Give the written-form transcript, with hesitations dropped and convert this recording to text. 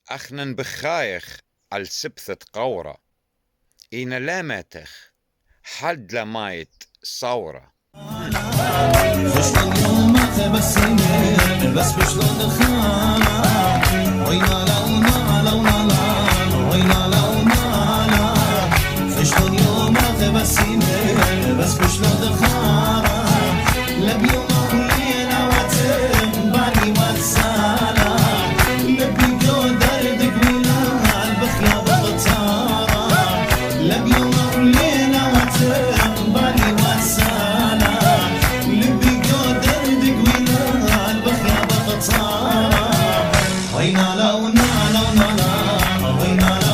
أخنا بخايخ على سبثة قورة إن لامتخ حد لمايت صورة فشلون يوم ما تبسمت بس فشلون الخانة وينا لو ما لو لا وينا لو ما لا فشلون يوم ما تبسمت بس فشلون الخانة لبيوم ولينا وتباني وتسالة لبي جو دردك ولا البخيا بغتارة لبيوم ولينا وتباني وتسالة وينا لو نا لو نا وينا